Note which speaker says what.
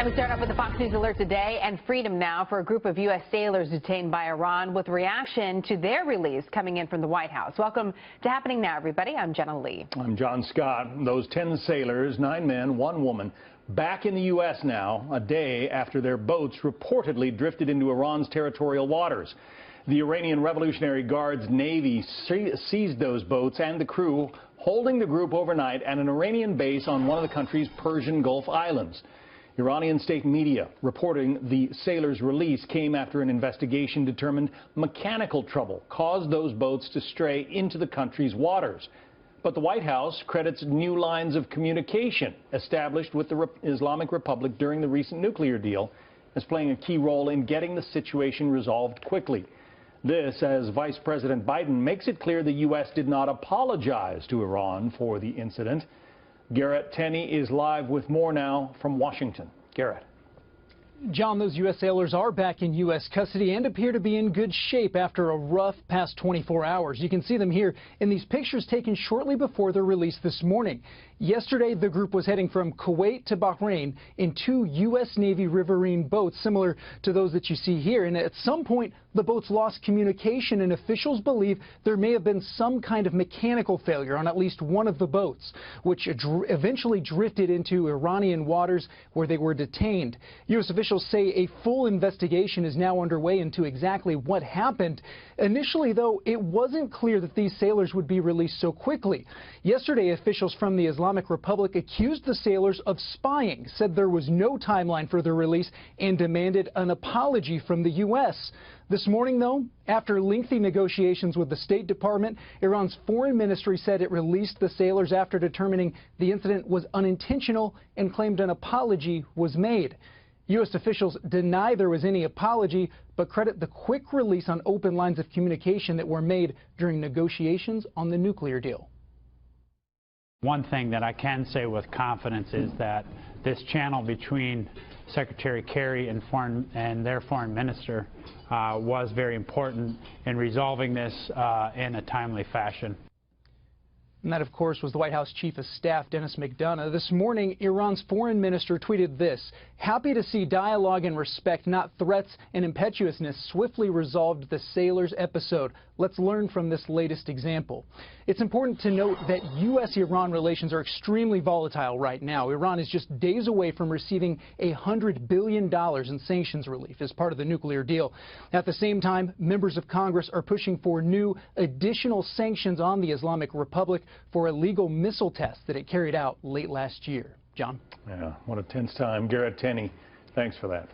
Speaker 1: We start off with the Fox News Alert today, and freedom now for a group of U.S. sailors detained by Iran, with reaction to their release coming in from the White House. Welcome to Happening Now, everybody. I'm Jenna Lee.
Speaker 2: I'm John Scott. Those 10 sailors, 9 men, 1 woman, back in the U.S. now, a day after their boats reportedly drifted into Iran's territorial waters. The Iranian Revolutionary Guard's Navy seized those boats and the crew, holding the group overnight at an Iranian base on one of the country's Persian Gulf islands. Iranian state media reporting the sailors' release came after an investigation determined mechanical trouble caused those boats to stray into the country's waters. But the White House credits new lines of communication established with the Islamic Republic during the recent nuclear deal as playing a key role in getting the situation resolved quickly. This as Vice President Biden makes it clear the U.S. did not apologize to Iran for the incident. Garrett Tenney is live with more now from Washington. Garrett.
Speaker 3: John, those U.S. sailors are back in U.S. custody and appear to be in good shape after a rough past 24 hours. You can see them here in these pictures taken shortly before their release this morning. Yesterday, the group was heading from Kuwait to Bahrain in 2 U.S. Navy riverine boats, similar to those that you see here. And at some point, the boats lost communication, and officials believe there may have been some kind of mechanical failure on at least one of the boats, which eventually drifted into Iranian waters where they were detained. U.S. officials say a full investigation is now underway into exactly what happened. Initially, though, it wasn't clear that these sailors would be released so quickly. Yesterday, officials from the Islamic Republic accused the sailors of spying, said there was no timeline for their release, and demanded an apology from the U.S. This morning, though, after lengthy negotiations with the State Department, Iran's foreign ministry said it released the sailors after determining the incident was unintentional and claimed an apology was made. U.S. officials deny there was any apology, but credit the quick release on open lines of communication that were made during negotiations on the nuclear deal.
Speaker 4: One thing that I can say with confidence is that this channel between Secretary Kerry and their foreign minister was very important in resolving this in a timely fashion.
Speaker 3: And that, of course, was the White House Chief of Staff, Dennis McDonough. This morning, Iran's foreign minister tweeted this: "Happy to see dialogue and respect, not threats and impetuousness, swiftly resolved the sailors' episode. Let's learn from this latest example." It's important to note that U.S.-Iran relations are extremely volatile right now. Iran is just days away from receiving $100 billion in sanctions relief as part of the nuclear deal. At the same time, members of Congress are pushing for new additional sanctions on the Islamic Republic for illegal missile tests that it carried out late last year. John?
Speaker 2: Yeah, what a tense time. Garrett Tenney, thanks for that.